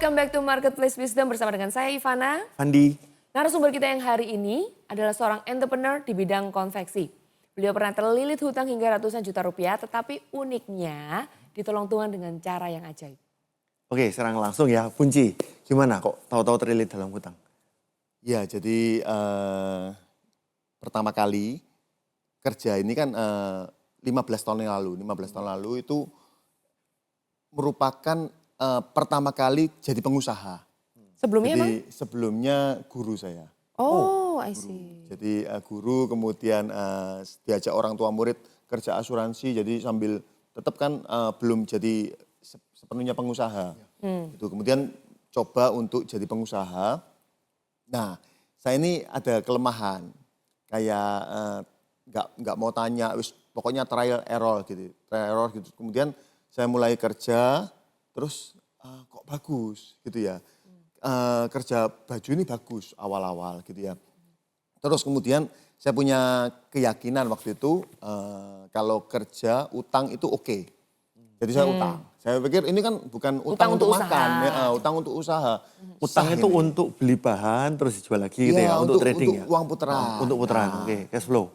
welcome back to Marketplace Wisdom bersama dengan saya Ivana. Andi. Narasumber kita yang hari ini adalah seorang entrepreneur di bidang konveksi. Beliau pernah terlilit hutang hingga ratusan juta rupiah, tetapi uniknya ditolong Tuhan dengan cara yang ajaib. Oke, serang langsung ya. Punci, gimana kok tahu-tahu terlilit dalam hutang? Ya, jadi pertama kali kerja ini kan 15 tahun yang lalu. 15 tahun lalu itu merupakan pertama kali jadi pengusaha. Sebelumnya jadi, emang? Sebelumnya guru saya. Oh, I Guru. see. Jadi guru kemudian diajak orang tua murid kerja asuransi. Jadi sambil tetap kan belum jadi sepenuhnya pengusaha. Itu kemudian coba untuk jadi pengusaha. Nah, saya ini ada kelemahan. Kayak nggak mau tanya, pokoknya trial error gitu. Trial error gitu. Kemudian saya mulai kerja, terus kok bagus gitu ya. Kerja baju ini bagus awal-awal gitu ya. Terus kemudian saya punya keyakinan waktu itu kalau kerja utang itu oke. Jadi saya utang. Saya pikir ini kan bukan utang untuk makan, ya, utang untuk usaha. Utang itu untuk beli bahan terus dijual lagi gitu ya, untuk trading ya? Untuk uang putaran. Untuk putaran, oke, cash flow.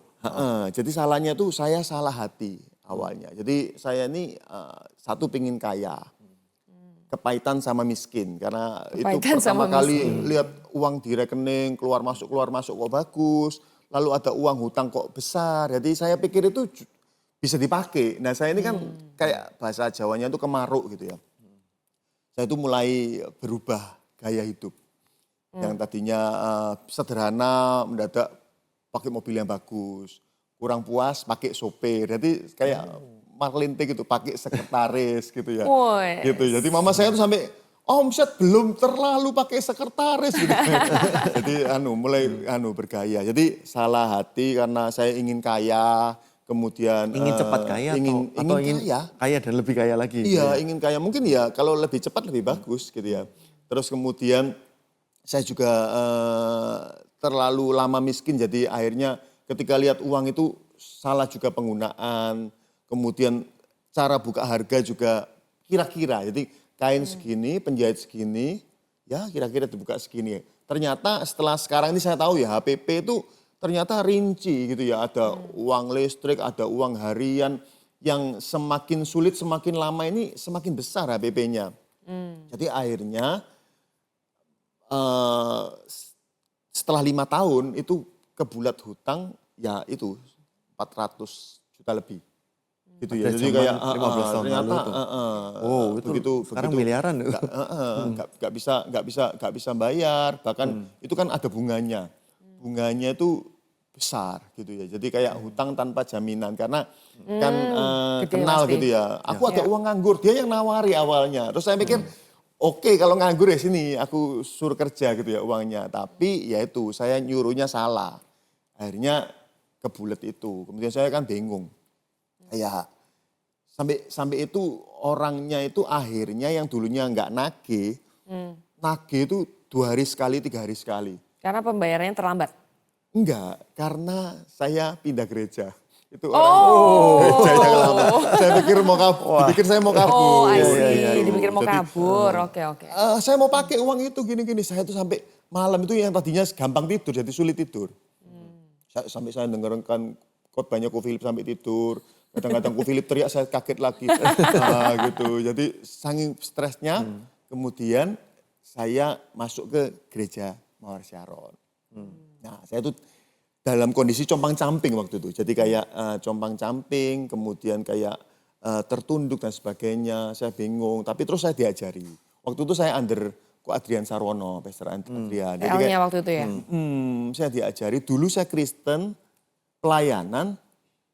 Jadi salahnya tuh saya salah hati awalnya. Jadi saya ini satu pingin kaya. Kepahitan sama miskin. Karena Kepahitan itu pertama kali miskin. lihat uang di rekening keluar masuk kok bagus. Lalu ada uang hutang kok besar. Jadi saya pikir itu bisa dipakai. Nah saya ini kan kayak bahasa Jawanya itu kemaruk gitu ya. Saya itu mulai berubah gaya hidup. Yang tadinya sederhana mendadak pakai mobil yang bagus. Kurang puas pakai sopir. Jadi kayak marlintik gitu, pakai sekretaris gitu ya. Gitu. Jadi mama saya tuh sampai omset belum terlalu pakai sekretaris gitu. Jadi mulai bergaya. Jadi salah hati karena saya ingin kaya, kemudian Ingin cepat kaya ingin kaya. Kaya dan lebih kaya lagi? Iya, ingin kaya. Mungkin ya kalau lebih cepat lebih bagus gitu ya. Terus kemudian saya juga terlalu lama miskin, jadi akhirnya ketika lihat uang itu salah juga penggunaan. Kemudian cara buka harga juga kira-kira. Jadi kain segini, penjahit segini, ya kira-kira dibuka segini. Ternyata setelah sekarang ini saya tahu ya HPP itu ternyata rinci gitu ya. Ada uang listrik, ada uang harian yang semakin sulit, semakin lama ini semakin besar HPP-nya. Jadi akhirnya setelah 5 tahun itu kebulat hutang ya itu 400 juta lebih. Gitu ya. Jadi kayak 15 tahun ternyata itu sekarang miliaran. Nggak bisa bayar, bahkan itu kan ada bunganya. Bunganya itu besar gitu ya. Jadi kayak hutang tanpa jaminan karena kan kenal pasti. gitu ya. Aku ada uang nganggur, dia yang nawari awalnya. Terus saya pikir oke, kalau nganggur ya sini aku suruh kerja gitu ya uangnya. Tapi ya itu saya nyuruhnya salah. Akhirnya kebulet itu. Kemudian saya kan bingung. Ya sampai itu orangnya itu akhirnya yang dulunya nggak nagih, nagih itu 2 hari sekali, 3 hari sekali. Karena pembayarannya terlambat? Enggak, karena saya pindah gereja. Itu orang gerejanya lama. Saya pikir mau kabur, dipikir saya mau kabur. Oh, I see. Dipikir mau kabur, oke. Saya mau pakai uang itu gini-gini. Saya tuh sampai malam itu yang tadinya gampang tidur jadi sulit tidur. Sampai saya dengarkan khotbahnya Ko Philip sampai tidur. Kadang-kadang Ko Philip teriak saya kaget lagi. Gitu. Jadi saking stresnya kemudian saya masuk ke gereja Mawar Sharon. Nah saya tuh dalam kondisi compang-camping waktu itu. Jadi kayak compang-camping kemudian kayak tertunduk dan sebagainya. Saya bingung tapi terus saya diajari. Waktu itu saya under Ko Adrian Sarwono, Pastor Adrian. Jadi PL-nya waktu itu ya? Saya diajari, dulu saya Kristen, pelayanan,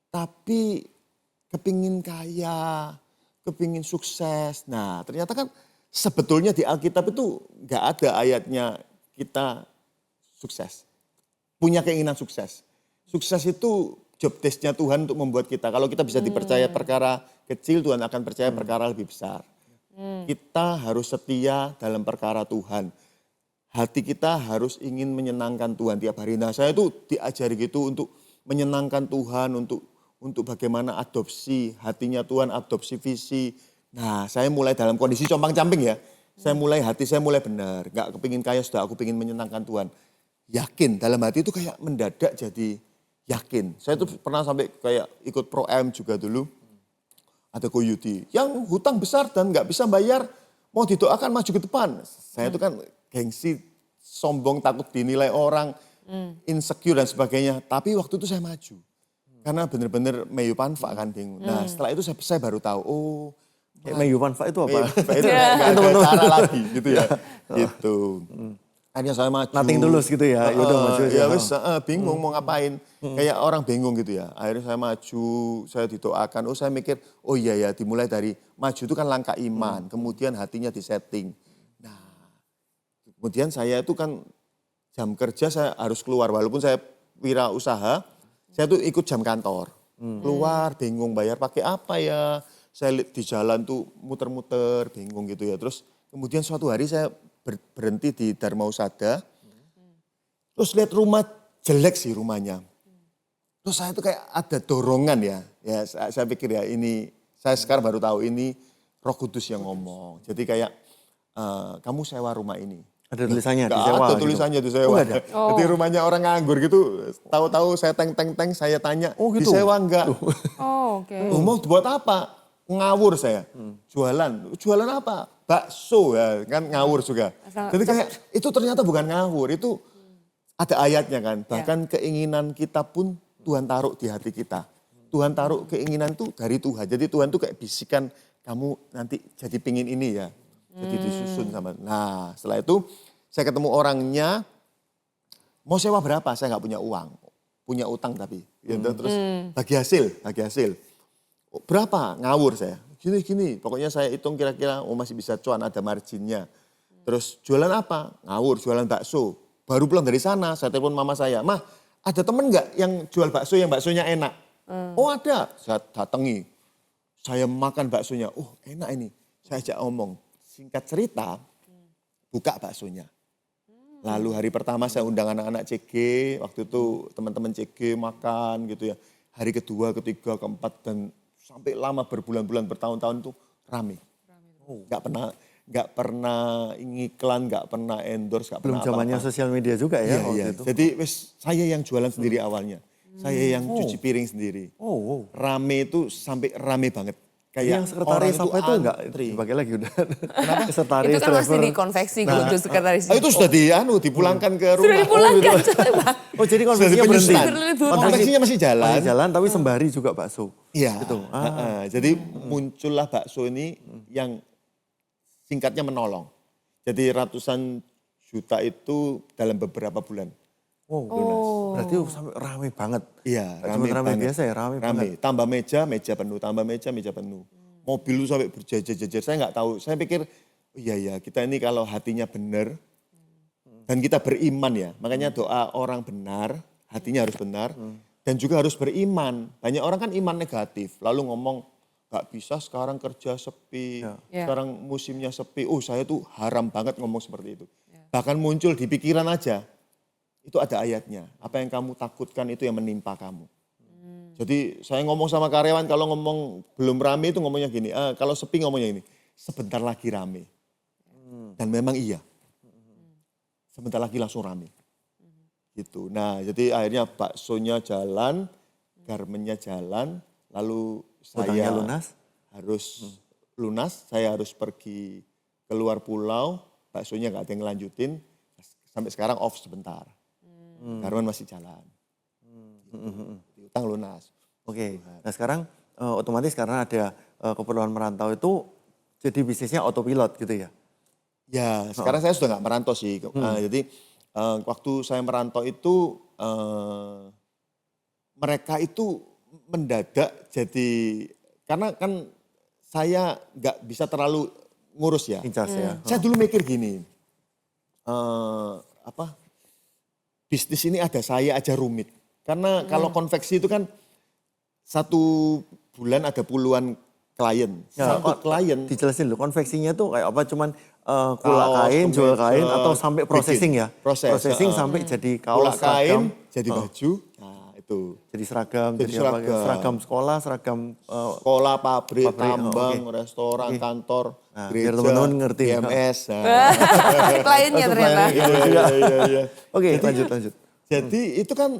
tapi kepingin kaya, kepingin sukses. Nah ternyata kan sebetulnya di Alkitab itu nggak ada ayatnya kita sukses. Punya keinginan sukses. Sukses itu job desk-nya Tuhan untuk membuat kita. Kalau kita bisa dipercaya perkara kecil, Tuhan akan percaya perkara lebih besar. Kita harus setia dalam perkara Tuhan. Hati kita harus ingin menyenangkan Tuhan tiap hari. Nah saya itu diajari gitu untuk menyenangkan Tuhan, untuk bagaimana adopsi hatinya Tuhan, adopsi visi. Nah saya mulai dalam kondisi compang-camping ya. Hati saya mulai benar. Gak kepingin kaya, sudah aku pingin menyenangkan Tuhan. Yakin, dalam hati itu kayak mendadak jadi yakin. Saya tuh pernah sampai kayak ikut Pro M juga dulu. Ada Koyudi yang hutang besar dan gak bisa bayar, mau didoakan maju ke depan. Saya itu kan gengsi, sombong, takut dinilai orang, insecure dan sebagainya. Tapi waktu itu saya maju. Karena benar-benar Meyu Panfa kan bingung. Nah setelah itu saya baru tahu, oh Meyu Panfa itu apa? itu nggak ada cara lagi gitu ya. Gitu. Akhirnya saya maju. Nothing tulus gitu ya, yaudah maju aja. Ya wis, bingung mau ngapain. Kayak orang bingung gitu ya. Akhirnya saya maju, saya didoakan. Oh saya mikir, oh iya ya dimulai dari maju itu kan langkah iman. Kemudian hatinya disetting. Nah kemudian saya itu kan jam kerja saya harus keluar. Walaupun saya wirausaha, saya tuh ikut jam kantor. Keluar bingung bayar pakai apa ya. Saya lihat di jalan tuh muter-muter bingung gitu ya. Terus kemudian suatu hari saya berhenti di Dharma Usada. Terus lihat rumah jelek sih rumahnya. Terus saya tuh kayak ada dorongan ya. Ya saya pikir ya ini, saya sekarang baru tahu ini Roh Kudus yang ngomong. Jadi kayak kamu sewa rumah ini. Ada tulisannya Nggak disewa ada gitu. tulisannya disewa. Oh, nggak ada? Jadi rumahnya orang nganggur gitu. Tahu-tahu saya teng-teng-teng saya tanya, Oh, gitu? disewa enggak? Oh, oke. Mau buat apa? Ngawur saya. Jualan. Jualan apa? Bakso ya, kan ngawur juga. Jadi kayak itu ternyata bukan ngawur, itu ada ayatnya kan. Bahkan keinginan kita pun Tuhan taruh di hati kita. Tuhan taruh keinginan tuh dari Tuhan. Jadi Tuhan tuh kayak bisikan, kamu nanti jadi pingin ini ya. Jadi disusun sama. Nah setelah itu saya ketemu orangnya, mau sewa berapa? Saya nggak punya uang. Punya utang tapi. Ya, terus bagi hasil. Oh, berapa? Ngawur saya. Gini. Pokoknya saya hitung kira-kira masih bisa cuan, ada marginnya. Terus jualan apa? Ngawur, jualan bakso. Baru pulang dari sana, saya telepon mama saya. Mah, ada temen nggak yang jual bakso yang baksonya enak? Oh ada. Saya datangi. Saya makan baksonya. Oh enak ini. Saya ajak ngomong. Singkat cerita, buka baksonya. Lalu hari pertama saya undang anak-anak CG. Waktu itu teman-teman CG makan gitu ya. Hari kedua, ketiga, keempat dan sampai lama berbulan-bulan bertahun-tahun itu rame. Nggak pernah ngiklan, nggak pernah endorse, nggak Belum pernah zamannya apa-apa. sosial media juga ya waktu Iya. itu. Jadi saya yang jualan sendiri awalnya. Saya yang cuci piring sendiri. Oh. Rame itu sampai rame banget. Yang sekretaris apa itu enggak antri. dipakai lagi udah. Kenapa? Sekretaris, Itu kan masih driver. di konveksi khusus sekretaris. Itu sudah dipulangkan ke rumah. Sudah dipulangkan. Oh jadi Sudah konveksinya berhenti. dipenyusunan. Konveksinya masih jalan. Masih jalan tapi sembari juga bakso. Iya. Gitu. Jadi muncullah bakso ini yang singkatnya menolong. Jadi ratusan juta itu dalam beberapa bulan. Oh. Berarti sampai rame banget. Iya, Nggak cuma rame banget. biasa ya, rame banget. Tambah meja penuh, tambah meja penuh. Mobil lu sampai berjejer-jejer, saya nggak tahu. Saya pikir, oh iya kita ini kalau hatinya benar dan kita beriman ya. Makanya doa orang benar, hatinya harus benar dan juga harus beriman. Banyak orang kan iman negatif, lalu ngomong nggak bisa sekarang kerja sepi, sekarang musimnya sepi. Oh saya tuh haram banget ngomong seperti itu. Bahkan muncul di pikiran aja. Itu ada ayatnya, apa yang kamu takutkan itu yang menimpa kamu. Jadi saya ngomong sama karyawan kalau ngomong belum rame itu ngomongnya gini, kalau sepi ngomongnya ini, sebentar lagi rame. Dan memang iya, sebentar lagi langsung rame. Gitu. Nah jadi akhirnya baksonya jalan, garmennya jalan, lalu Hutangnya saya lunas? harus lunas, saya harus pergi keluar pulau, baksonya gak ada yang ngelanjutin, sampai sekarang off sebentar. Garmen masih jalan. Utang lunas. Oke. Nah sekarang otomatis karena ada keperluan merantau itu jadi bisnisnya autopilot gitu ya? Ya sekarang saya sudah gak merantau sih. Jadi waktu saya merantau itu mereka itu mendadak jadi, karena kan saya gak bisa terlalu ngurus ya. In charge ya? Saya dulu mikir gini, bisnis ini ada saya aja rumit. Karena kalau konveksi itu kan satu bulan ada puluhan klien. Ya, Satu klien. Dijelasin dulu, konveksinya tuh kayak apa? Cuman kulak Kaos, kain, jual kemeja, kain atau sampai processing ya? bikin. Proses, Processing sampai jadi kaos, Kulak kain seragam. jadi baju. Nah itu. Jadi seragam, Jadi apa, seragam. seragam sekolah, seragam Sekolah, pabrik, pabrik, tambang, oke. restoran, kantor, Nah, biar gereja, teman-teman ngerti. BMS. Nah. Kliennya Oh, ternyata. supplier. Iya. Oke, lanjut. Jadi itu kan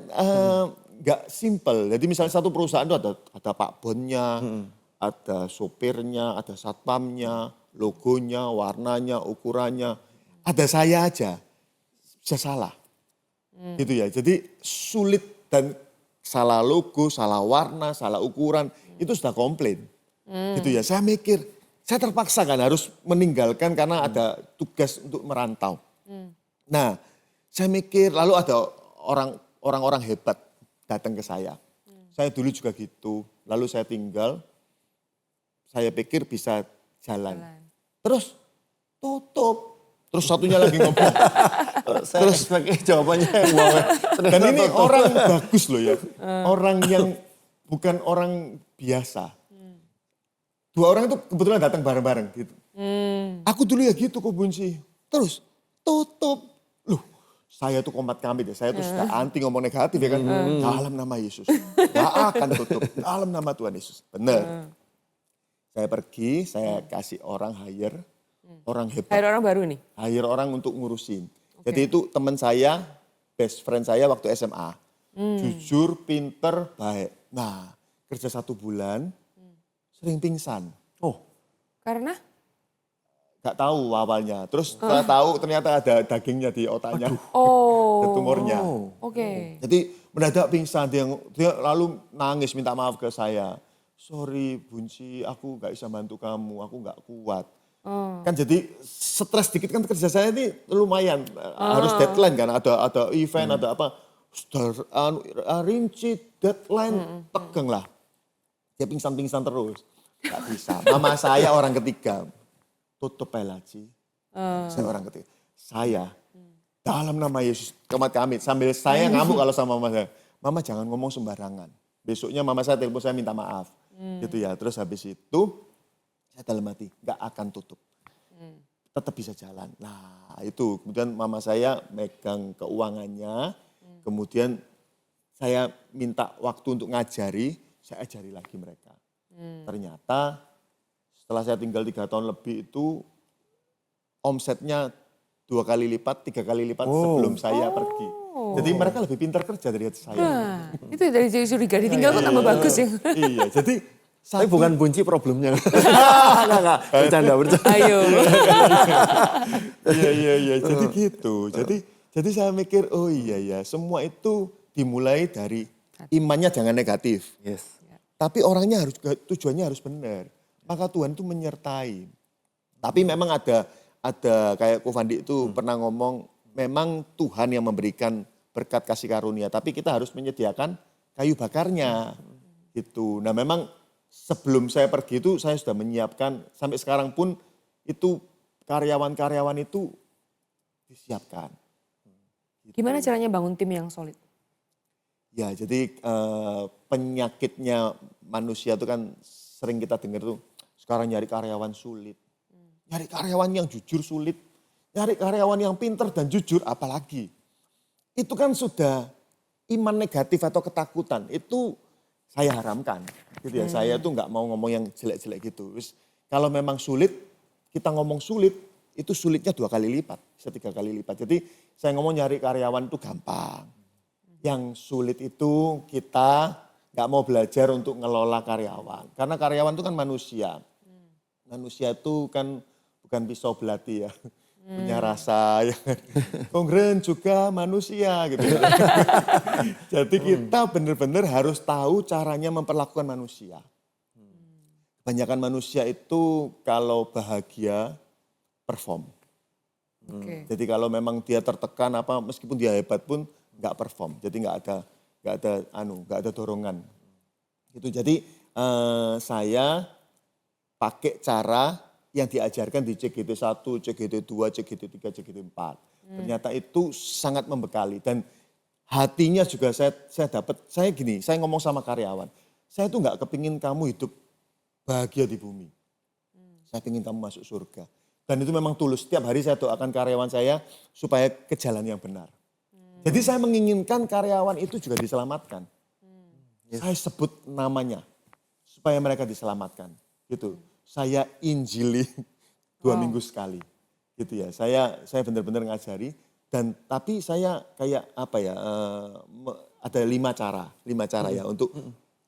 nggak simple. Jadi misalnya satu perusahaan itu ada pak bonnya, ada sopirnya, ada satpamnya, logonya, warnanya, ukurannya. Ada saya aja, bisa salah. Gitu ya. Jadi sulit dan salah logo, salah warna, salah ukuran, itu sudah komplain. Gitu ya. Saya mikir, saya terpaksa kan harus meninggalkan karena ada tugas untuk merantau. Nah, saya mikir lalu ada orang-orang hebat datang ke saya. Saya dulu juga gitu. Lalu saya tinggal, saya pikir bisa jalan. Terus tutup. Terus satunya lagi ngomong. Terus pakai jawabannya wow. Dan ini orang bagus loh ya. Orang yang bukan orang biasa. Dua orang itu kebetulan datang bareng-bareng gitu. Aku dulu ya gitu kok Bunci. Terus tutup. Loh, saya tuh komat kamit ya. Saya tuh suka anti ngomong negatif ya kan. Dalam nama Yesus. Gak akan tutup. Dalam nama Tuhan Yesus. Benar. Saya pergi, saya kasih orang hire. Orang hebat. Hire orang baru nih? Hire orang untuk ngurusin. Jadi itu teman saya, best friend saya waktu SMA. Jujur, pinter, baik. Nah, kerja 1 bulan, sering pingsan. Oh, Karena? Gak tahu awalnya. Terus setelah tahu ternyata ada dagingnya di otaknya. Oh. Ada tumornya. Oke. Jadi mendadak pingsan, dia lalu nangis minta maaf ke saya. Sorry Bunci, aku gak bisa bantu kamu, aku gak kuat. Kan jadi stres dikit kan kerja saya ini lumayan. Harus deadline kan, ada event, ada apa. Sudah rinci, deadline, tegang lah. Dia pingsan-pingsan terus. Gak bisa. Mama saya orang ketiga. Tutup pelaci. Saya orang ketiga. Saya, dalam nama Yesus, komat kamit. Sambil saya ngamuk kalau sama mama saya. Mama jangan ngomong sembarangan. Besoknya mama saya telepon saya minta maaf. Gitu ya. Terus habis itu, saya dalam hati, gak akan tutup. Tetap bisa jalan. Nah itu, kemudian mama saya megang keuangannya. Kemudian saya minta waktu untuk ngajari, saya ajari lagi mereka. Ternyata setelah saya tinggal 3 tahun lebih itu, omsetnya 2 kali lipat, 3 kali lipat sebelum saya pergi. Jadi mereka lebih pintar kerja dari saya. Nah, itu dari curiga ditinggal kok tambah bagus ya. Iya, jadi tapi bukan Bunci problemnya. Enggak. Bercanda. Ayo. Iya. Jadi gitu. Jadi saya mikir, oh iya ya, semua itu dimulai dari imannya jangan negatif. Yes. Tapi orangnya harus tujuannya harus benar. Maka Tuhan itu menyertai. Tapi memang ada kayak Ko Fandi itu pernah ngomong, memang Tuhan yang memberikan berkat kasih karunia, tapi kita harus menyediakan kayu bakarnya. Gitu. Nah, memang sebelum saya pergi itu saya sudah menyiapkan, sampai sekarang pun itu karyawan-karyawan itu disiapkan. Gitu. Gimana caranya bangun tim yang solid? Ya, jadi penyakitnya manusia itu kan sering kita dengar tuh, sekarang nyari karyawan sulit. Nyari karyawan yang jujur sulit. Nyari karyawan yang pinter dan jujur apalagi. Itu kan sudah iman negatif atau ketakutan. Itu saya haramkan. Gitu ya. Saya tuh nggak mau ngomong yang jelek-jelek gitu. Terus kalau memang sulit, kita ngomong sulit, itu sulitnya 2 kali lipat, bisa 3 kali lipat. Jadi saya ngomong nyari karyawan itu gampang. Yang sulit itu kita nggak mau belajar untuk ngelola karyawan. Karena karyawan itu kan manusia. Manusia itu kan bukan pisau belati ya. Punya rasa. Ya. Kongren juga manusia gitu. Jadi kita benar-benar harus tahu caranya memperlakukan manusia. Kebanyakan manusia itu kalau bahagia perform. Oke. Jadi kalau memang dia tertekan apa meskipun dia hebat pun nggak perform. Jadi nggak ada dorongan. Gitu. Jadi saya pakai cara yang diajarkan di CGT 1, CGT 2, CGT 3, CGT 4. Ternyata itu sangat membekali dan hatinya juga saya dapat, saya ngomong sama karyawan, saya tuh nggak kepingin kamu hidup bahagia di bumi. Saya ingin kamu masuk surga. Dan itu memang tulus, setiap hari saya doakan karyawan saya supaya ke jalan yang benar. Jadi saya menginginkan karyawan itu juga diselamatkan. Saya sebut namanya supaya mereka diselamatkan. Gitu. Saya injili 2 minggu sekali. Gitu ya. Saya benar-benar ngajari dan tapi saya kayak apa ya? Ada 5 cara ya untuk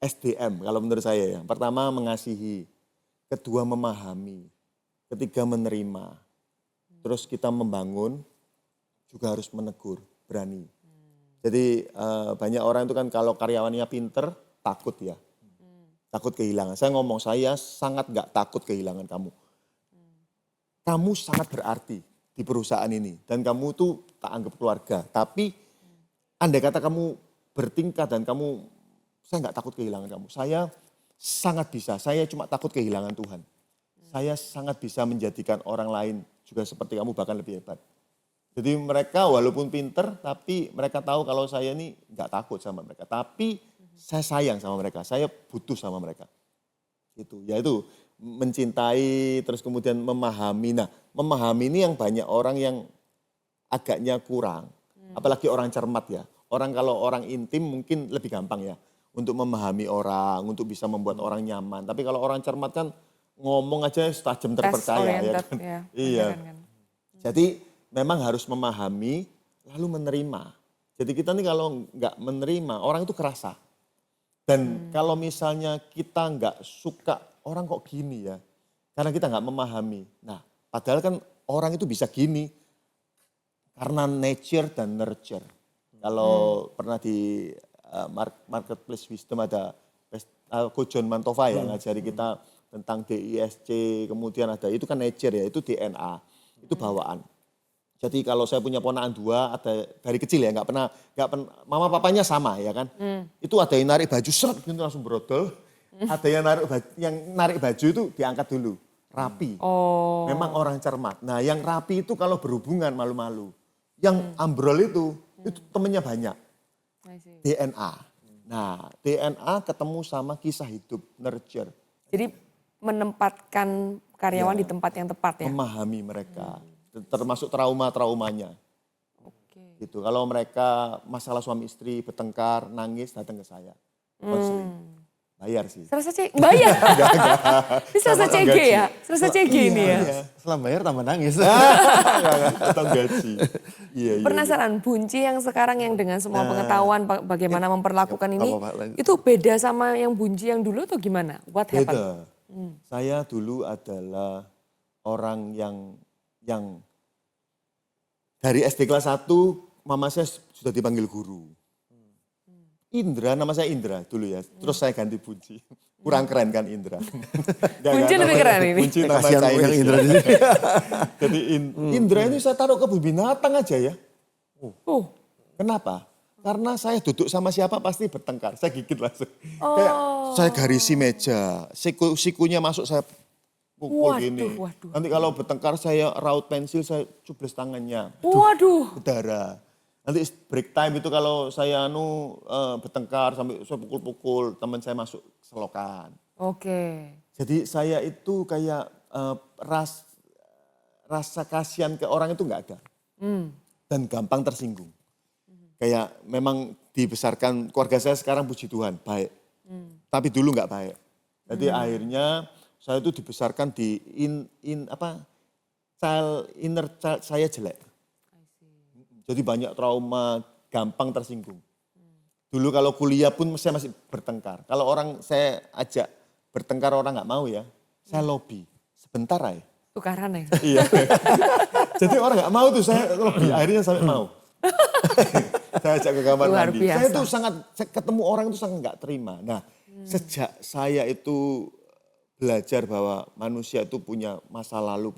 SDM kalau menurut saya ya. Pertama mengasihi, kedua memahami, ketiga menerima. Terus kita membangun juga harus menegur, berani. Jadi banyak orang itu kan kalau karyawannya pinter, takut ya. Takut kehilangan. Saya ngomong, saya sangat gak takut kehilangan kamu. Kamu sangat berarti di perusahaan ini. Dan kamu tuh tak anggap keluarga. Tapi andai kata kamu bertingkat dan kamu, saya gak takut kehilangan kamu. Saya sangat bisa, saya cuma takut kehilangan Tuhan. Saya sangat bisa menjadikan orang lain juga seperti kamu bahkan lebih hebat. Jadi mereka walaupun pinter, tapi mereka tahu kalau saya ini nggak takut sama mereka. Tapi saya sayang sama mereka, saya butuh sama mereka. Itu, yaitu mencintai, terus kemudian memahami. Nah, memahami ini yang banyak orang yang agaknya kurang. Apalagi orang cermat ya. Orang kalau orang intim mungkin lebih gampang ya. Untuk memahami orang, untuk bisa membuat orang nyaman. Tapi kalau orang cermat kan ngomong aja tajam terpercaya. Ya kan? Ya, iya. kan. Jadi memang harus memahami lalu menerima. Jadi kita nih kalau nggak menerima orang itu kerasa. Dan kalau misalnya kita nggak suka orang kok gini ya. Karena kita nggak memahami. Nah padahal kan orang itu bisa gini. Karena nature dan nurture. Kalau pernah di Marketplace Wisdom ada Coach John Mantova yang ngajari kita tentang DISC. Kemudian ada itu kan nature ya, itu DNA. Itu bawaan. Jadi kalau saya punya ponakan 2, ada dari kecil ya, nggak pernah, mama papanya sama ya kan. Itu ada yang narik baju seret gitu langsung brodol. Ada yang narik baju itu diangkat dulu, rapi. Oh. Memang orang cermat. Nah yang rapi itu kalau berhubungan malu-malu. Yang ambrol itu temennya banyak. DNA. Nah DNA ketemu sama kisah hidup, nurture. Jadi menempatkan karyawan di tempat yang tepat ya? Memahami mereka. Termasuk traumanya. Oke. Gitu. Kalau mereka masalah suami istri, bertengkar, nangis, datang ke saya. Konseling. Bayar sih. Serasa bayar? Ini serasa CG ya? Serasa CG ini ya? Iya. Setelah bayar tambah nangis. Potong gaji. Iya. Penasaran, Bunci yang sekarang yang dengan semua pengetahuan bagaimana memperlakukan ini, apa-apa, lanjut. itu beda sama yang Bunci yang dulu atau gimana? What happened? Beda. Saya dulu adalah orang yang dari SD kelas 1, mama saya sudah dipanggil guru. Indra, nama saya Indra dulu ya. Terus saya ganti Bunci. Kurang keren kan Indra. Bunci lebih keren ini. Bunci nama Kasihan Chinese yang ya. Indra di sini. Jadi Indra ini saya taruh ke binatang aja ya. Oh, Kenapa? Karena saya duduk sama siapa pasti bertengkar. Saya gigit langsung. Kayak saya garisi meja. Sikunya masuk saya pukul gini. Waduh. Nanti kalau bertengkar saya raut pensil, saya cubles tangannya. waduh. Berdarah. Nanti break time itu kalau saya bertengkar sampai saya pukul-pukul, teman saya masuk selokan. Oke. Jadi saya itu kayak rasa kasihan ke orang itu nggak ada. Dan gampang tersinggung. Kayak memang dibesarkan, keluarga saya sekarang puji Tuhan, baik. Tapi dulu nggak baik. Jadi akhirnya saya itu dibesarkan di inner child saya jelek. Jadi banyak trauma, gampang tersinggung. Dulu kalau kuliah pun saya masih bertengkar. Kalau orang saya ajak bertengkar orang nggak mau ya, saya lobby. Sebentar aja. Tukaran ya? Iya. Jadi orang nggak mau tuh saya lobby, akhirnya sampai mau. Saya ajak ke kamar Luar mandi. biasa. Saya tuh saya ketemu orang itu sangat nggak terima. Nah, sejak saya itu belajar bahwa manusia itu punya masa lalu,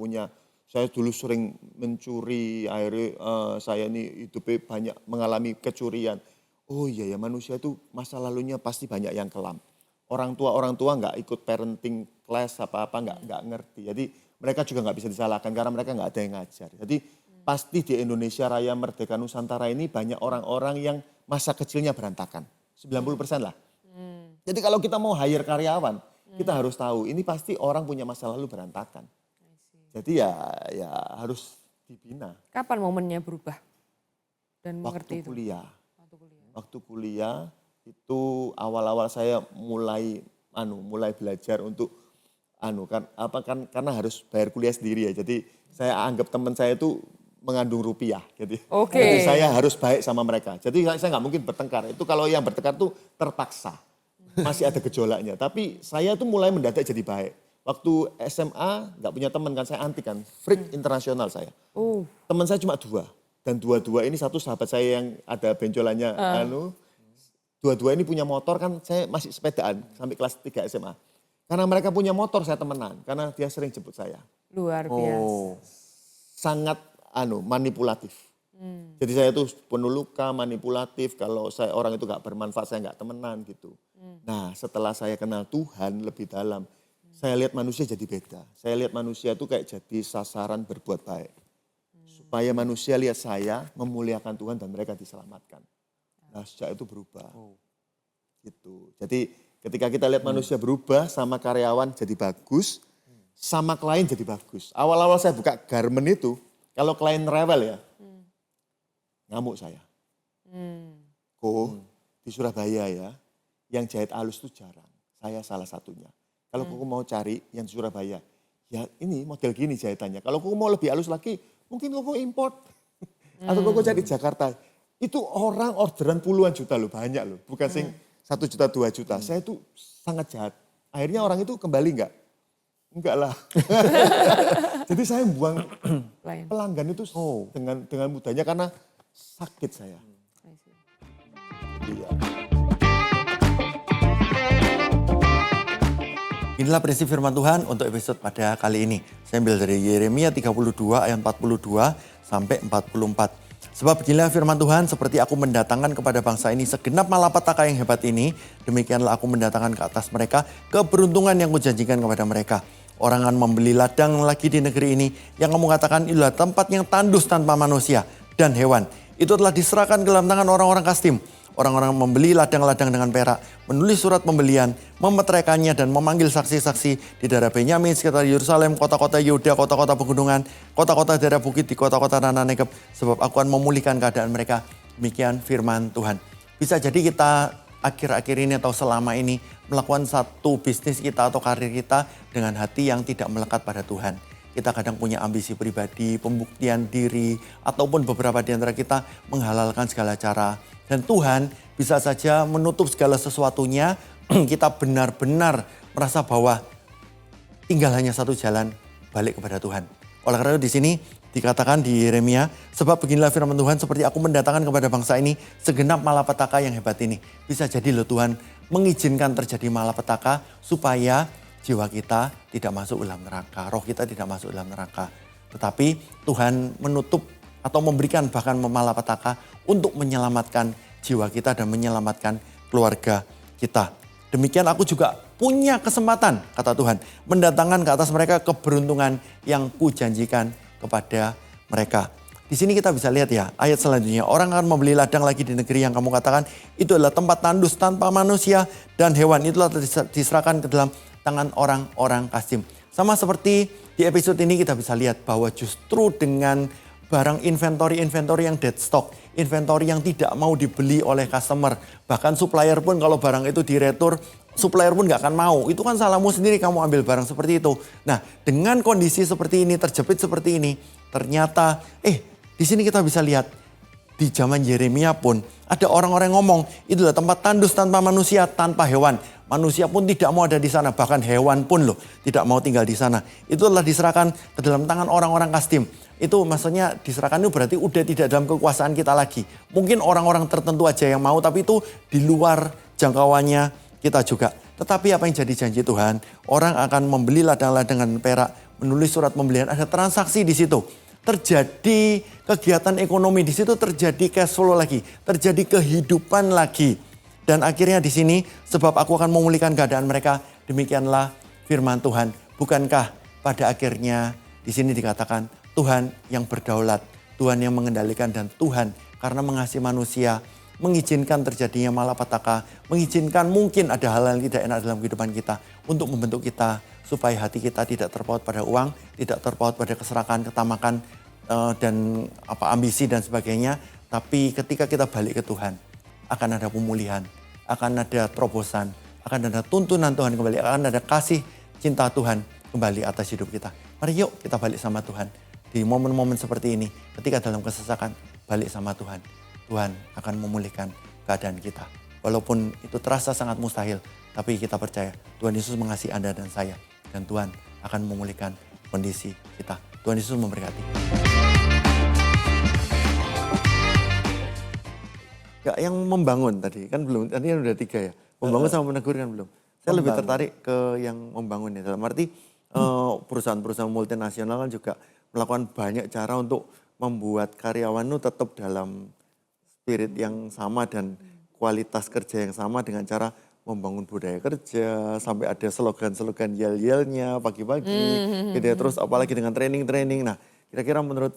saya dulu sering mencuri, akhirnya saya ini hidupnya banyak mengalami kecurian. Oh iya ya, manusia itu masa lalunya pasti banyak yang kelam. Orang tua nggak ikut parenting class apa-apa, nggak ngerti. Jadi mereka juga nggak bisa disalahkan karena mereka nggak ada yang ngajar. Jadi pasti di Indonesia Raya Merdeka Nusantara ini banyak orang-orang yang masa kecilnya berantakan. 90% lah. Jadi kalau kita mau hire karyawan, kita harus tahu ini pasti orang punya masa lalu berantakan. Jadi ya harus dibina. Kapan momennya berubah dan Waktu mengerti itu? kuliah. Waktu kuliah itu awal-awal saya mulai belajar untuk karena harus bayar kuliah sendiri ya. Jadi saya anggap teman saya itu mengandung rupiah gitu. Oke. Jadi saya harus baik sama mereka. Jadi saya nggak mungkin bertengkar. Itu kalau yang bertengkar tuh terpaksa. Masih ada gejolaknya. Tapi saya tuh mulai mendadak jadi baik. Waktu SMA nggak punya teman kan, saya anti kan. Freak internasional saya. Teman saya cuma 2. Dan dua-dua ini satu sahabat saya yang ada benjolannya dua-dua ini punya motor kan, saya masih sepedaan sampai kelas 3 SMA. Karena mereka punya motor saya temenan, karena dia sering jemput saya. Luar biasa. Sangat manipulatif. Jadi saya tuh penuh luka, manipulatif, kalau orang itu gak bermanfaat saya gak temenan gitu. Nah setelah saya kenal Tuhan lebih dalam, saya lihat manusia jadi beda. Saya lihat manusia itu kayak jadi sasaran berbuat baik. Supaya manusia lihat saya memuliakan Tuhan dan mereka diselamatkan. Nah sejak itu berubah. Gitu. Jadi ketika kita lihat manusia berubah, sama karyawan jadi bagus, sama klien jadi bagus. Awal-awal saya buka garment itu, kalau klien rewel ya, ngamuk saya. Di Surabaya ya, yang jahit halus itu jarang. Saya salah satunya. Kalau koko mau cari yang di Surabaya, ya ini model gini jahitannya. Kalau koko mau lebih halus lagi, mungkin koko import. Atau koko cari di Jakarta. Itu orang orderan puluhan juta loh, banyak loh. Bukan sing 1 juta, 2 juta. Saya itu sangat jahat. Akhirnya orang itu kembali enggak? Enggak lah. Jadi saya buang pelanggan itu dengan mudahnya karena sakit saya. Iya. Inilah prinsip firman Tuhan untuk episode pada kali ini. Saya ambil dari Yeremia 32 ayat 42 sampai 44. Sebab beginilah firman Tuhan, seperti aku mendatangkan kepada bangsa ini segenap malapetaka yang hebat ini, demikianlah aku mendatangkan ke atas mereka keberuntungan yang kujanjikan kepada mereka. Orang akan membeli ladang lagi di negeri ini, yang kamu katakan itulah tempat yang tandus tanpa manusia dan hewan. Itu telah diserahkan ke dalam tangan orang-orang Kastim. Orang-orang membeli ladang-ladang dengan perak, menulis surat pembelian, memeteraikannya dan memanggil saksi-saksi di daerah Benyamin, sekitar Yerusalem, kota-kota Yehuda, kota-kota pegunungan, kota-kota daerah bukit, di kota-kota tanah Negeb, sebab aku akan memulihkan keadaan mereka. Demikian firman Tuhan. Bisa jadi kita akhir-akhir ini atau selama ini melakukan satu bisnis kita atau karir kita dengan hati yang tidak melekat pada Tuhan. Kita kadang punya ambisi pribadi, pembuktian diri, ataupun beberapa di antara kita menghalalkan segala cara. Dan Tuhan bisa saja menutup segala sesuatunya, kita benar-benar merasa bahwa tinggal hanya satu jalan, balik kepada Tuhan. Oleh karena itu di sini dikatakan di Yeremia, sebab beginilah firman Tuhan, seperti aku mendatangkan kepada bangsa ini segenap malapetaka yang hebat ini. Bisa jadi loh Tuhan mengizinkan terjadi malapetaka supaya jiwa kita tidak masuk dalam neraka, roh kita tidak masuk dalam neraka. Tetapi Tuhan menutup atau memberikan bahkan malapetaka untuk menyelamatkan jiwa kita dan menyelamatkan keluarga kita. Demikian aku juga punya kesempatan, kata Tuhan, mendatangkan ke atas mereka keberuntungan yang kujanjikan kepada mereka. Di sini kita bisa lihat ya, ayat selanjutnya. Orang akan membeli ladang lagi di negeri yang kamu katakan, itu adalah tempat tandus tanpa manusia dan hewan. Itulah diserahkan ke dalam tangan orang-orang Kastim. Sama seperti di episode ini kita bisa lihat bahwa justru dengan barang inventory yang dead stock, inventory yang tidak mau dibeli oleh customer. Bahkan supplier pun kalau barang itu diretur, supplier pun gak akan mau. Itu kan salahmu sendiri kamu ambil barang seperti itu. Nah dengan kondisi seperti ini, terjepit seperti ini, ternyata di sini kita bisa lihat di zaman Yeremia pun ada orang-orang yang ngomong, itulah tempat tandus tanpa manusia, tanpa hewan. Manusia pun tidak mau ada di sana, bahkan hewan pun loh tidak mau tinggal di sana. Itu telah diserahkan ke dalam tangan orang-orang Kastim. Itu maksudnya diserahkan itu berarti udah tidak dalam kekuasaan kita lagi. Mungkin orang-orang tertentu aja yang mau, tapi itu di luar jangkauannya kita juga. Tetapi apa yang jadi janji Tuhan, orang akan membeli ladang-ladang dengan perak, menulis surat pembelian, ada transaksi di situ. Terjadi kegiatan ekonomi di situ, terjadi cash flow lagi, terjadi kehidupan lagi. Dan akhirnya di sini, sebab aku akan memulihkan keadaan mereka, demikianlah firman Tuhan. Bukankah pada akhirnya di sini dikatakan Tuhan yang berdaulat, Tuhan yang mengendalikan, dan Tuhan karena mengasihi manusia, mengizinkan terjadinya malapetaka, mengizinkan mungkin ada hal-hal yang tidak enak dalam kehidupan kita untuk membentuk kita supaya hati kita tidak terpaut pada uang, tidak terpaut pada keserakahan, ketamakan, dan ambisi dan sebagainya. Tapi ketika kita balik ke Tuhan, akan ada pemulihan, akan ada terobosan, akan ada tuntunan Tuhan kembali, akan ada kasih cinta Tuhan kembali atas hidup kita. Mari yuk kita balik sama Tuhan. Di momen-momen seperti ini, ketika dalam kesesakan, balik sama Tuhan. Tuhan akan memulihkan keadaan kita. Walaupun itu terasa sangat mustahil, tapi kita percaya Tuhan Yesus mengasihi Anda dan saya. Dan Tuhan akan memulihkan kondisi kita. Tuhan Yesus memberkati. Ya, yang membangun tadi kan belum, tadi kan udah 3 ya. Membangun sama menegur kan belum. Saya lebih tertarik ke yang membangun ya. Dalam arti perusahaan-perusahaan multinasional kan juga melakukan banyak cara untuk membuat karyawan itu tetap dalam spirit yang sama dan kualitas kerja yang sama dengan cara membangun budaya kerja, sampai ada slogan-slogan yel-yelnya pagi-pagi, gitu ya. Terus apalagi dengan training-training. Nah, kira-kira menurut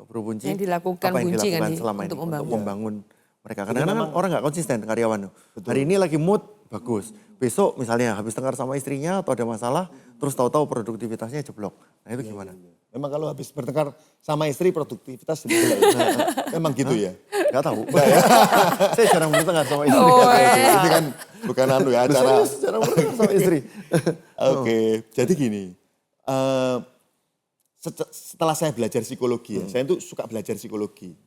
Bro Bunci, Yang dilakukan apa yang Bunci dilakukan kan selama untuk ini untuk membangun mereka? Kadang-kadang kan orang nggak konsisten karyawan. Hari ini lagi mood, bagus. Besok misalnya habis tengkar sama istrinya atau ada masalah, terus tahu-tahu produktivitasnya jeblok. Nah itu gimana? Memang kalau habis bertengkar sama istri produktivitas jelek. Memang gitu ya? Gak tahu. Saya jarang bertengkar sama istri. Ini kan bukan ya acara. Jarang bertengkar sama istri. Oke, jadi gini. Setelah saya belajar psikologi ya, saya itu suka belajar psikologi.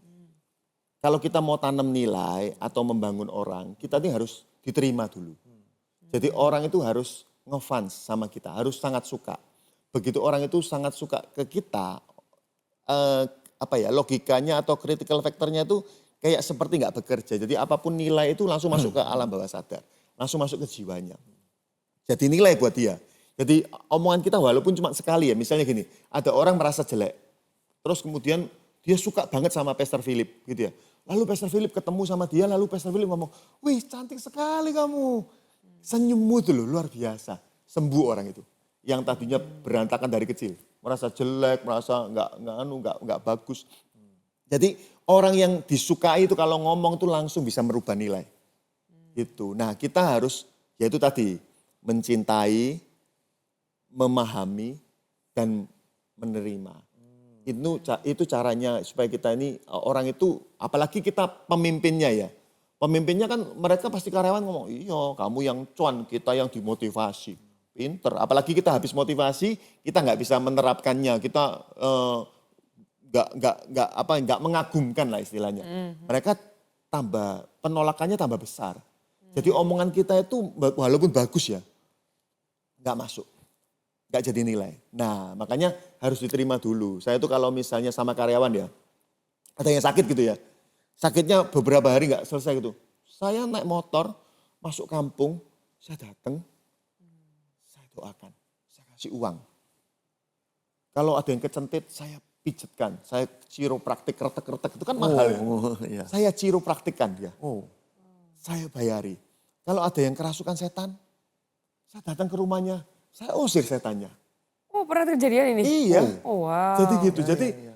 Kalau kita mau tanam nilai atau membangun orang, kita ini harus diterima dulu. Jadi orang itu harus ngefans sama kita, harus sangat suka. Begitu orang itu sangat suka ke kita, logikanya atau critical factor-nya itu kayak seperti nggak bekerja. Jadi apapun nilai itu langsung masuk ke alam bawah sadar, langsung masuk ke jiwanya. Jadi nilai buat dia. Jadi omongan kita walaupun cuma sekali ya, misalnya gini, ada orang merasa jelek, terus kemudian dia suka banget sama Pastor Philip gitu ya. Lalu Pastor Philip ketemu sama dia, lalu Pastor Philip ngomong, wih cantik sekali kamu. Senyummu tuh loh, luar biasa. Sembuh orang itu. Yang tadinya berantakan dari kecil. Merasa jelek, merasa nggak bagus. Jadi orang yang disukai itu kalau ngomong tuh langsung bisa merubah nilai. Gitu. Nah kita harus, yaitu tadi, mencintai, memahami, dan menerima. Itu caranya supaya kita ini orang itu, apalagi kita pemimpinnya ya. Pemimpinnya kan mereka pasti karyawan ngomong, iya kamu yang cuan, kita yang dimotivasi. Pinter, apalagi kita habis motivasi, kita nggak bisa menerapkannya, kita nggak mengagumkan lah istilahnya. Mereka penolakannya tambah besar. Jadi omongan kita itu walaupun bagus ya, nggak masuk. Nggak jadi nilai. Nah makanya harus diterima dulu. Saya itu kalau misalnya sama karyawan ya, ada yang sakit gitu ya. Sakitnya beberapa hari nggak selesai gitu. Saya naik motor, masuk kampung, saya datang, saya doakan, saya kasih uang. Kalau ada yang kecentit, saya pijetkan, saya chiropraktik, retek-retek, itu kan mahal ya. Iya. Saya chiropraktikkan dia. Saya bayari. Kalau ada yang kerasukan setan, saya datang ke rumahnya, saya usir setannya. Oh pernah terjadian ini? Iya. Oh wow. Jadi gitu, jadi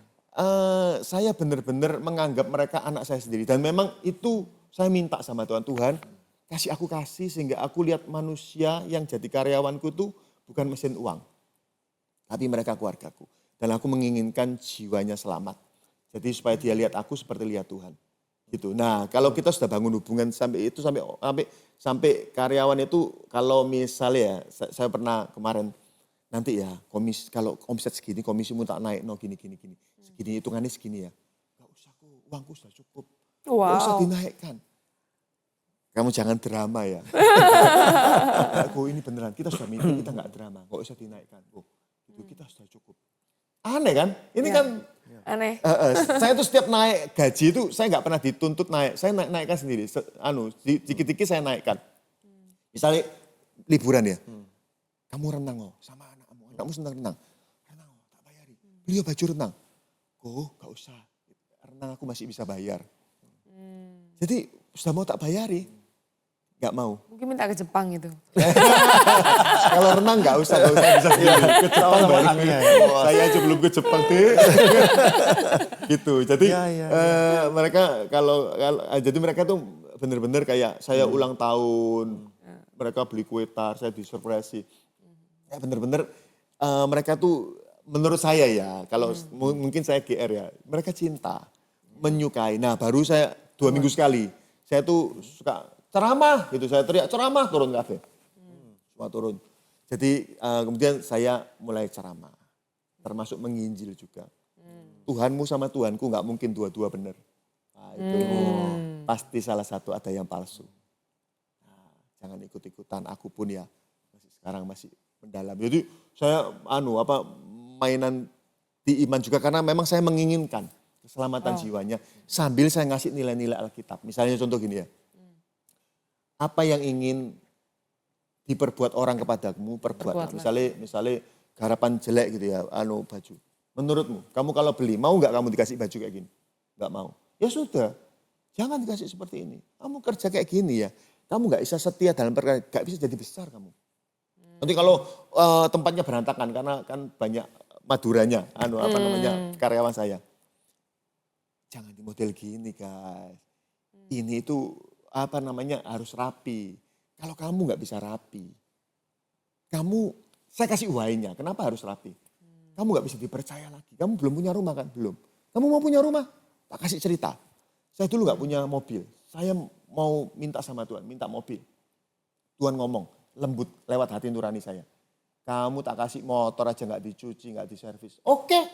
saya benar-benar menganggap mereka anak saya sendiri. Dan memang itu saya minta sama Tuhan, Tuhan kasih aku kasih sehingga aku lihat manusia yang jadi karyawanku itu bukan mesin uang. Tapi mereka keluargaku. Dan aku menginginkan jiwanya selamat. Jadi supaya dia lihat aku seperti lihat Tuhan. Gitu. Nah kalau kita sudah bangun hubungan sampai karyawan itu kalau misalnya ya, saya pernah kemarin nanti ya kalau omset segini komisimu tak naik gini. Segini hitungannya segini ya. Gak usah uangku sudah cukup. Gak usah dinaikkan. Kamu jangan drama ya. Ini beneran kita sudah meeting kita gak drama. Gak usah dinaikkan. Itu kita sudah cukup. Aneh kan? Ini kan aneh. Saya tuh setiap naik gaji itu saya nggak pernah dituntut naik. Saya naikkan sendiri. Dikit-dikit saya naikkan. Misalnya liburan ya. Kamu renang sama anakmu. Anakmu senang renang. Renang tak bayari. Beli baju renang. Gak usah. Renang aku masih bisa bayar. Jadi sudah mau tak bayari. Gak mau. Mungkin minta ke Jepang gitu. Kalau renang gak usah bisa sendiri. Ke Jepang saya aja belum ke Jepang deh. Gitu. Jadi mereka jadi mereka tuh benar-benar kayak saya ulang tahun. Mereka beli kue tar, saya disurpresi. Ya benar-benar mereka tuh menurut saya ya, kalau mungkin saya GR ya, mereka cinta, menyukai. Nah baru saya 2 minggu sekali, saya tuh suka ceramah gitu, saya teriak ceramah turun kabeh. Semua turun. Jadi kemudian saya mulai ceramah, termasuk menginjil juga. Tuhanmu sama Tuhanku nggak mungkin dua-dua benar. Nah, itu pasti salah satu ada yang palsu. Nah, jangan ikut-ikutan, aku pun ya sekarang masih mendalam. Jadi saya mainan di iman juga karena memang saya menginginkan keselamatan jiwanya sambil saya ngasih nilai-nilai Alkitab. Misalnya contoh gini ya. Apa yang ingin diperbuat orang kepadamu, perbuatlah. Misalnya garapan jelek gitu ya, baju. Menurutmu, kamu kalau beli, mau nggak kamu dikasih baju kayak gini? Nggak mau. Ya sudah, jangan dikasih seperti ini. Kamu kerja kayak gini ya, kamu nggak bisa setia dalam perkara, nggak bisa jadi besar kamu. Nanti kalau tempatnya berantakan, karena kan banyak Maduranya, karyawan saya. Jangan di model gini guys. Ini itu harus rapi. Kalau kamu nggak bisa rapi, saya kasih why-nya, kenapa harus rapi? Kamu nggak bisa dipercaya lagi, kamu belum punya rumah kan? Belum. Kamu mau punya rumah? Tak kasih cerita. Saya dulu nggak punya mobil, saya mau minta sama Tuhan, minta mobil. Tuhan ngomong, lembut lewat hati nurani saya. Kamu tak kasih motor aja nggak dicuci, nggak diservis. Oke,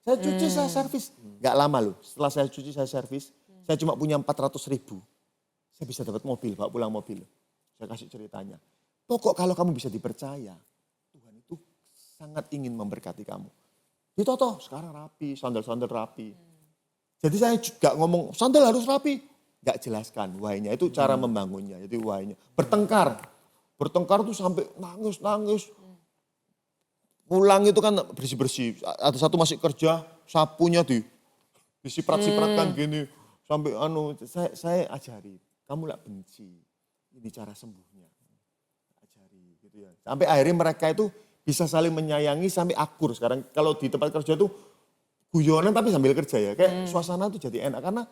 saya cuci, saya servis. Nggak lama loh, setelah saya cuci, saya servis, saya cuma punya 400.000. Saya bisa dapat mobil, bawa pulang mobil. Saya kasih ceritanya. Pokok kalau kamu bisa dipercaya, Tuhan itu sangat ingin memberkati kamu. Ditoto, sekarang rapi, sandal-sandal rapi. Jadi saya juga ngomong, sandal harus rapi. Gak jelaskan why-nya, itu cara membangunnya. Jadi why-nya. Bertengkar tuh sampai nangis. Pulang itu kan bersih-bersih. Ada satu masih kerja, sapunya disiprat-sipratkan gini. Sampai saya ajari. Kamu lah benci, ini cara sembuhnya. Ajari gitu ya. Sampai akhirnya mereka itu bisa saling menyayangi sampai akur. Sekarang kalau di tempat kerja itu guyonan tapi sambil kerja ya. Kayak suasana itu jadi enak karena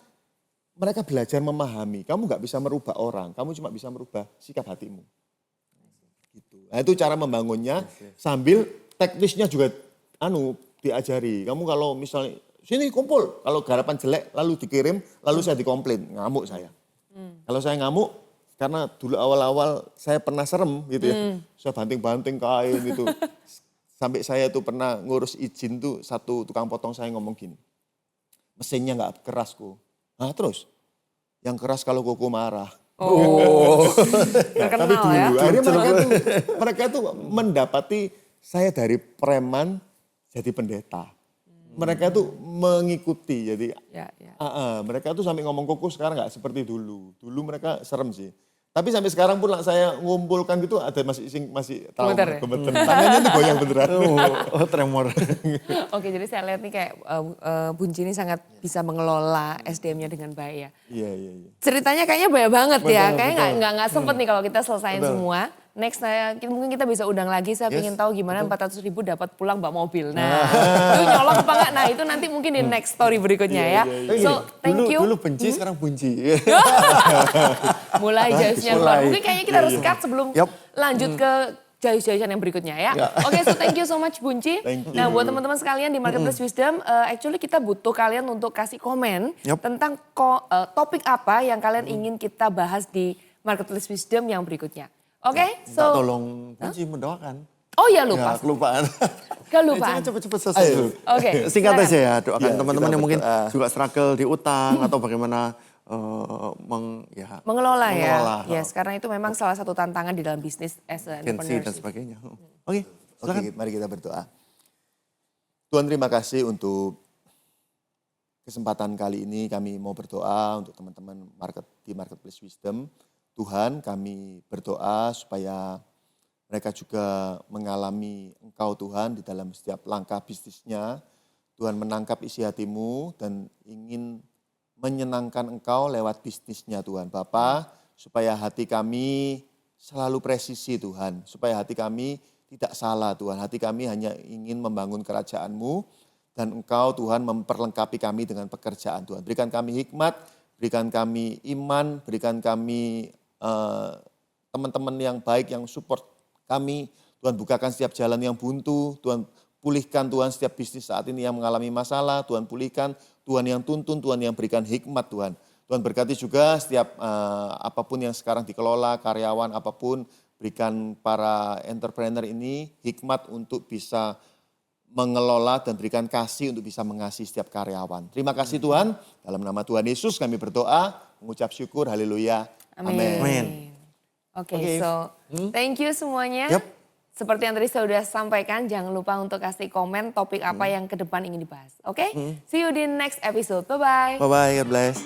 mereka belajar memahami. Kamu nggak bisa merubah orang, kamu cuma bisa merubah sikap hatimu. Gitu. Nah itu cara membangunnya sambil teknisnya juga diajari. Kamu kalau misalnya sini kumpul, kalau garapan jelek lalu dikirim, lalu saya dikomplain, ngamuk saya. Kalau saya ngamuk, karena dulu awal-awal saya pernah serem gitu ya. Saya banting-banting kain gitu. Sampai saya tuh pernah ngurus izin tuh satu tukang potong saya ngomong gini. Mesinnya gak keras kok. Nah terus, yang keras kalau koko marah. Oh, Nah, tapi dulu, akhirnya mereka tuh mendapati saya dari preman jadi pendeta. Mereka tuh mengikuti, jadi mereka tuh sampai ngomong koko sekarang nggak seperti dulu. Dulu mereka serem sih. Tapi sampai sekarang pun saya ngumpulkan gitu ada masih trauma. Gemeter. Tangannya tuh goyang beneran. Tremor. Oke, jadi saya lihat nih kayak Bunci ini sangat bisa mengelola SDM-nya dengan baik ya. Iya. Ceritanya kayaknya banyak banget ya, Betul, kayaknya nggak sempet nih kalau kita selesaiin semua. Next, mungkin kita bisa undang lagi, saya ingin tahu gimana 400.000 dapat pulang bawa mobil. Nah, itu nyolong apa enggak? Nah itu nanti mungkin di next story berikutnya ya. So, thank you. Dulu benci, sekarang bunci. Mulai jayusnya keluar. Mungkin kayaknya kita harus cut sebelum lanjut ke jayus-jayusan yang berikutnya ya. Oke, so thank you so much Bunci. Nah buat teman-teman sekalian di Marketplace Wisdom, actually kita butuh kalian untuk kasih komen tentang topik apa yang kalian ingin kita bahas di Marketplace Wisdom yang berikutnya. Oke, so tolong Bunci mendoakan. Oh ya lupa. Ya, kelupaan. Kelupaan. Jangan cepet-cepet selesai dulu. Oke. Singkat aja ya, doakan Ya, teman-teman kita yang mungkin berdoa. juga struggle di utang atau bagaimana Mengelola ya. mengelola. Yes, karena itu memang salah satu tantangan di dalam bisnis as an agensi dan entrepreneur. sebagainya. Oke, silakan. Oke, mari kita berdoa. Tuhan terima kasih untuk kesempatan kali ini kami mau berdoa untuk teman-teman di Marketplace Wisdom. Tuhan kami berdoa supaya mereka juga mengalami Engkau Tuhan di dalam setiap langkah bisnisnya. Tuhan menangkap isi hatimu dan ingin menyenangkan Engkau lewat bisnisnya Tuhan. Bapa, supaya hati kami selalu presisi Tuhan. Supaya hati kami tidak salah Tuhan. Hati kami hanya ingin membangun kerajaan-Mu. Dan Engkau Tuhan memperlengkapi kami dengan pekerjaan Tuhan. Berikan kami hikmat, berikan kami iman, berikan kami teman-teman yang baik yang support kami. Tuhan bukakan setiap jalan yang buntu, Tuhan pulihkan Tuhan setiap bisnis saat ini yang mengalami masalah, Tuhan pulihkan, Tuhan yang tuntun, Tuhan yang berikan hikmat Tuhan. Tuhan berkati juga setiap apapun yang sekarang dikelola, karyawan apapun, berikan para entrepreneur ini hikmat untuk bisa mengelola dan berikan kasih untuk bisa mengasihi setiap karyawan. Terima kasih Tuhan, dalam nama Tuhan Yesus kami berdoa, mengucap syukur, haleluya, amin. Oke, so thank you semuanya. Yep. Seperti yang tadi saya sudah sampaikan, jangan lupa untuk kasih komen topik apa yang ke depan ingin dibahas. Oke, see you di next episode, bye-bye. Bye-bye, God bless.